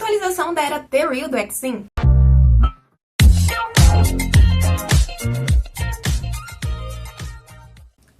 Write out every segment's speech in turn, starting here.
atualização da era The Real do EXIN.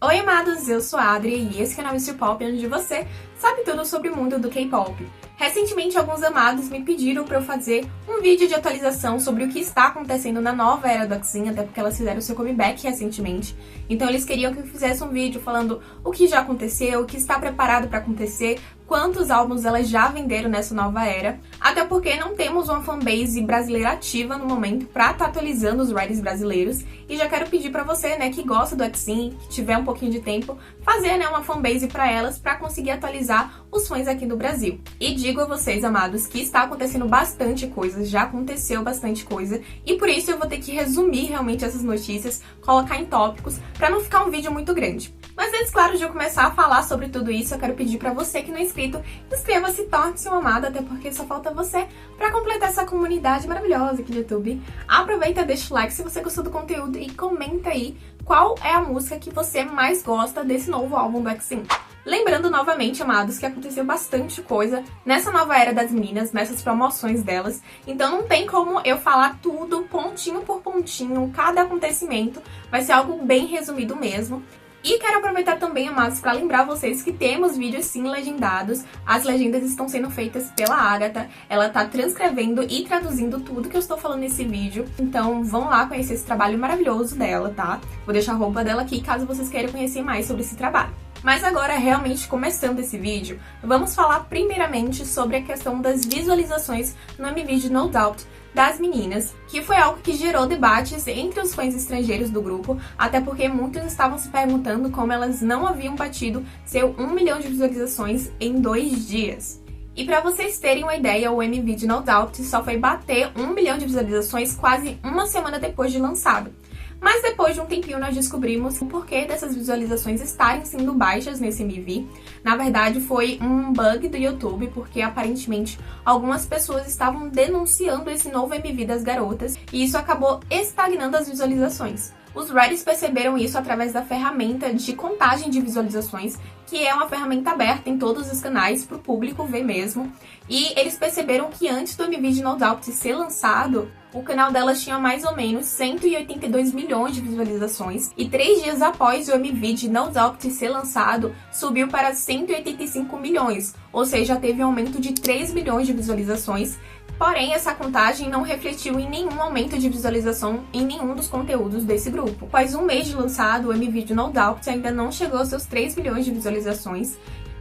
Oi amados, eu sou a Adri e esse canal é Mr. Pop, onde você sabe tudo sobre o mundo do K-pop. Recentemente, alguns amados me pediram para eu fazer um vídeo de atualização sobre o que está acontecendo na nova era do EXIN, até porque elas fizeram seu comeback recentemente. Então eles queriam que eu fizesse um vídeo falando o que já aconteceu, o que está preparado para acontecer, quantos álbuns elas já venderam nessa nova era, até porque não temos uma fanbase brasileira ativa no momento para estar atualizando os writers brasileiros, e já quero pedir para você, né, que gosta do EXIN, que tiver um pouquinho de tempo, fazer, né, uma fanbase para elas, para conseguir atualizar os fãs aqui do Brasil. E digo a vocês, amados, que está acontecendo bastante coisa, já aconteceu bastante coisa, e por isso eu vou ter que resumir realmente essas notícias, colocar em tópicos, para não ficar um vídeo muito grande. Mas antes, claro, de eu começar a falar sobre tudo isso, eu quero pedir pra você que não é inscrito, inscreva-se e torne-se um amado, até porque só falta você pra completar essa comunidade maravilhosa aqui do YouTube. Aproveita, deixa o like se você gostou do conteúdo e comenta aí qual é a música que você mais gosta desse novo álbum do EXIN. Lembrando novamente, amados, que aconteceu bastante coisa nessa nova era das meninas, nessas promoções delas, então não tem como eu falar tudo pontinho por pontinho, cada acontecimento, vai ser algo bem resumido mesmo. E quero aproveitar também, amados, para lembrar vocês que temos vídeos sim legendados. As legendas estão sendo feitas pela Agatha. Ela tá transcrevendo e traduzindo tudo que eu estou falando nesse vídeo. Então vão lá conhecer esse trabalho maravilhoso dela, tá? Vou deixar a roupa dela aqui caso vocês queiram conhecer mais sobre esse trabalho. Mas agora, realmente começando esse vídeo, vamos falar primeiramente sobre a questão das visualizações no MV de No Doubt das meninas, que foi algo que gerou debates entre os fãs estrangeiros do grupo, até porque muitos estavam se perguntando como elas não haviam batido seu 1 milhão de visualizações em 2 dias. E pra vocês terem uma ideia, o MV de No Doubt só foi bater 1 milhão de visualizações quase uma semana depois de lançado. Mas depois de um tempinho nós descobrimos o porquê dessas visualizações estarem sendo baixas nesse MV. Na verdade foi um bug do YouTube, porque aparentemente algumas pessoas estavam denunciando esse novo MV das garotas e isso acabou estagnando as visualizações. Os writers perceberam isso através da ferramenta de contagem de visualizações, que é uma ferramenta aberta em todos os canais para o público ver mesmo. E eles perceberam que antes do MV de No Doubt ser lançado, o canal delas tinha mais ou menos 182 milhões de visualizações. E 3 dias após o MV de No Doubt ser lançado, subiu para 185 milhões. Ou seja, teve um aumento de 3 milhões de visualizações. Porém, essa contagem não refletiu em nenhum aumento de visualização em nenhum dos conteúdos desse grupo. Após um mês de lançado, o MV de No Doubt ainda não chegou aos seus 3 milhões de visualizações.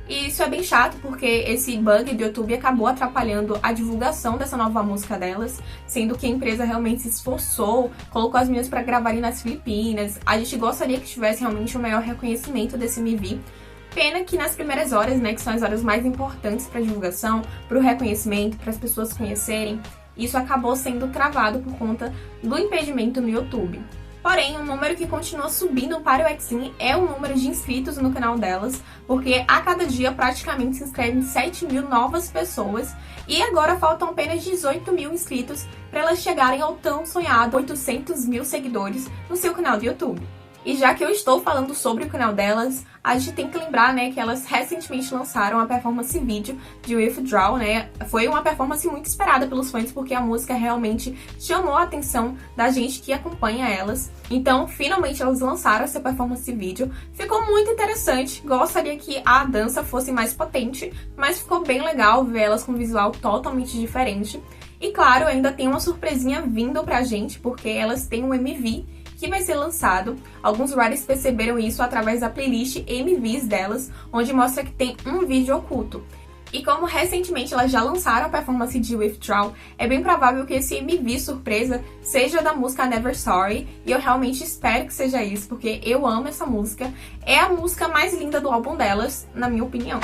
E isso é bem chato, porque esse bug do YouTube acabou atrapalhando a divulgação dessa nova música delas, sendo que a empresa realmente se esforçou, colocou as meninas para gravarem nas Filipinas. A gente gostaria que tivesse realmente um maior reconhecimento desse MV. Pena que nas primeiras horas, né, que são as horas mais importantes para divulgação, para o reconhecimento, para as pessoas conhecerem, isso acabou sendo travado por conta do impedimento no YouTube. Porém, um número que continua subindo para o EXIN é o número de inscritos no canal delas, porque a cada dia praticamente se inscrevem 7 mil novas pessoas e agora faltam apenas 18 mil inscritos para elas chegarem ao tão sonhado 800 mil seguidores no seu canal do YouTube. E já que eu estou falando sobre o canal delas, a gente tem que lembrar, né, que elas recentemente lançaram a performance vídeo de Withdraw, né? Foi uma performance muito esperada pelos fãs, porque a música realmente chamou a atenção da gente que acompanha elas. Então, finalmente elas lançaram essa performance vídeo. Ficou muito interessante, gostaria que a dança fosse mais potente, mas ficou bem legal ver elas com um visual totalmente diferente. E claro, ainda tem uma surpresinha vindo pra gente, porque elas têm um MV que vai ser lançado. Alguns writers perceberam isso através da playlist MVs delas, onde mostra que tem um vídeo oculto. E como recentemente elas já lançaram a performance de Withdraw, é bem provável que esse MV surpresa seja da música Never Sorry, e eu realmente espero que seja isso, porque eu amo essa música. É a música mais linda do álbum delas, na minha opinião.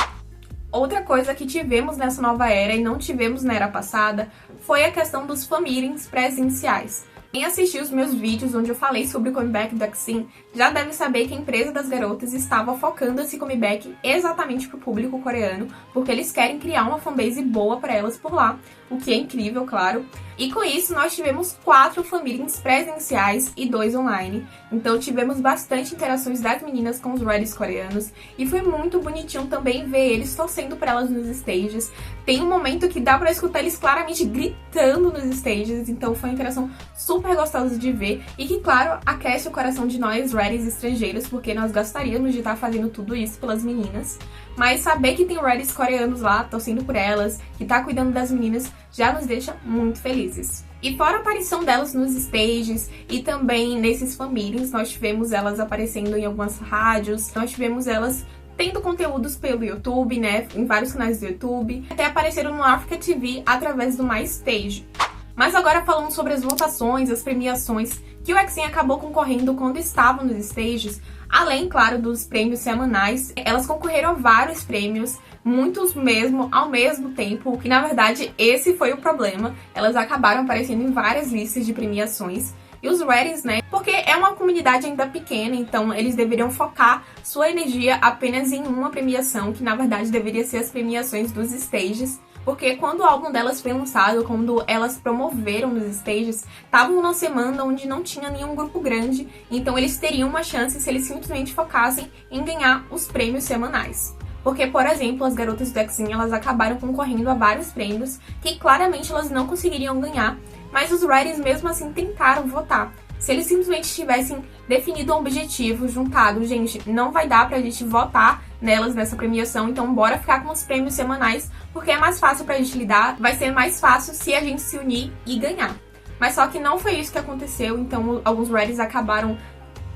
Outra coisa que tivemos nessa nova era e não tivemos na era passada foi a questão dos fan meetings presenciais. Quem assistiu os meus vídeos onde eu falei sobre o comeback do EXIN já deve saber que a empresa das garotas estava focando esse comeback exatamente para o público coreano, porque eles querem criar uma fanbase boa para elas por lá. o que é incrível, claro. E com isso, nós tivemos 4 fanmeetings presenciais e 2 online. Então tivemos bastante interações das meninas com os Reddys coreanos. E foi muito bonitinho também ver eles torcendo por elas nos stages. Tem um momento que dá pra escutar eles claramente gritando nos stages. Então foi uma interação super gostosa de ver. E que, claro, aquece o coração de nós Reddys estrangeiros, porque nós gostaríamos de estar fazendo tudo isso pelas meninas. Mas saber que tem Reddys coreanos lá, torcendo por elas, que tá cuidando das meninas, já nos deixa muito felizes. E fora a aparição delas nos stages e também nesses fanmeetings, nós tivemos elas aparecendo em algumas rádios, nós tivemos elas tendo conteúdos pelo YouTube, né, em vários canais do YouTube, até apareceram no Africa TV através do MyStage. Mas agora falando sobre as votações, as premiações que o EXIN acabou concorrendo quando estavam nos stages, além, claro, dos prêmios semanais, elas concorreram a vários prêmios, muitos mesmo, ao mesmo tempo, que na verdade esse foi o problema. Elas acabaram aparecendo em várias listas de premiações. E os Reddys, né, porque é uma comunidade ainda pequena, então eles deveriam focar sua energia apenas em uma premiação, que na verdade deveria ser as premiações dos stages. Porque quando o álbum delas foi lançado, quando elas promoveram nos stages, estavam numa semana onde não tinha nenhum grupo grande, então eles teriam uma chance se eles simplesmente focassem em ganhar os prêmios semanais. Porque, por exemplo, as garotas do EXIN, elas acabaram concorrendo a vários prêmios que claramente elas não conseguiriam ganhar, mas os Reddys mesmo assim tentaram votar. Se eles simplesmente tivessem definido um objetivo, juntado, gente, não vai dar pra gente votar nelas nessa premiação, então bora ficar com os prêmios semanais, porque é mais fácil pra gente lidar, vai ser mais fácil se a gente se unir e ganhar. Mas só que não foi isso que aconteceu, então alguns Reddys acabaram,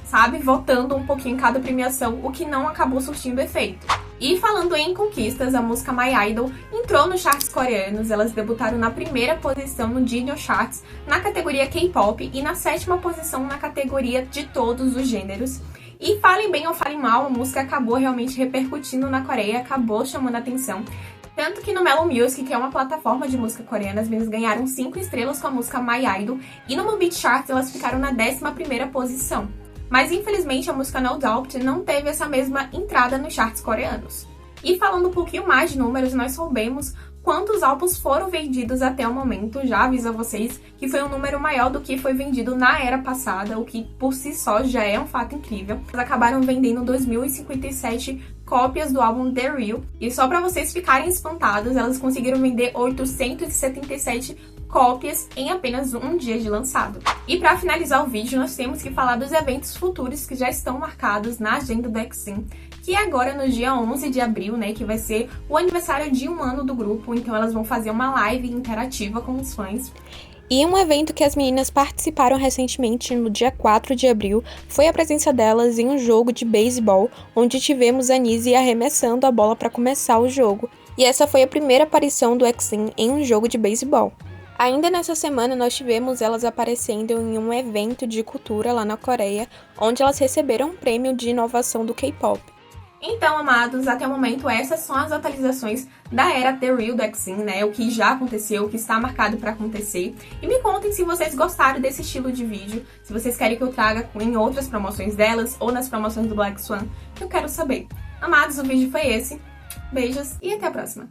sabe, votando um pouquinho em cada premiação, o que não acabou surtindo efeito. E falando em conquistas, a música My Idol entrou nos charts coreanos, elas debutaram na primeira posição no Junior Charts, na categoria K-pop, e na 7ª posição na categoria de todos os gêneros. E falem bem ou falem mal, a música acabou realmente repercutindo na Coreia, acabou chamando a atenção. Tanto que no Melon Music, que é uma plataforma de música coreana, as meninas ganharam 5 estrelas com a música My Idol, e no Moonbeat Charts elas ficaram na 11ª posição. Mas infelizmente a música No Doubt não teve essa mesma entrada nos charts coreanos. E falando um pouquinho mais de números, nós soubemos quantos álbuns foram vendidos até o momento. Já aviso a vocês que foi um número maior do que foi vendido na era passada, o que por si só já é um fato incrível. Eles acabaram vendendo 2.057 cópias do álbum The Real. E só para vocês ficarem espantados, elas conseguiram vender 877 cópias em apenas um dia de lançado. E para finalizar o vídeo, nós temos que falar dos eventos futuros que já estão marcados na agenda do EXIN, que é agora no dia 11 de abril, né, que vai ser o aniversário de 1 ano do grupo, então elas vão fazer uma live interativa com os fãs. E um evento que as meninas participaram recentemente, no dia 4 de abril, foi a presença delas em um jogo de beisebol, onde tivemos a Nise arremessando a bola para começar o jogo. E essa foi a primeira aparição do EXIN em um jogo de beisebol. Ainda nessa semana, nós tivemos elas aparecendo em um evento de cultura lá na Coreia, onde elas receberam um prêmio de inovação do K-pop. Então, amados, até o momento essas são as atualizações da era The Real do EXIN, né? O que já aconteceu, o que está marcado para acontecer. E me contem se vocês gostaram desse estilo de vídeo, se vocês querem que eu traga em outras promoções delas ou nas promoções do Black Swan, que eu quero saber. Amados, o vídeo foi esse. Beijos e até a próxima!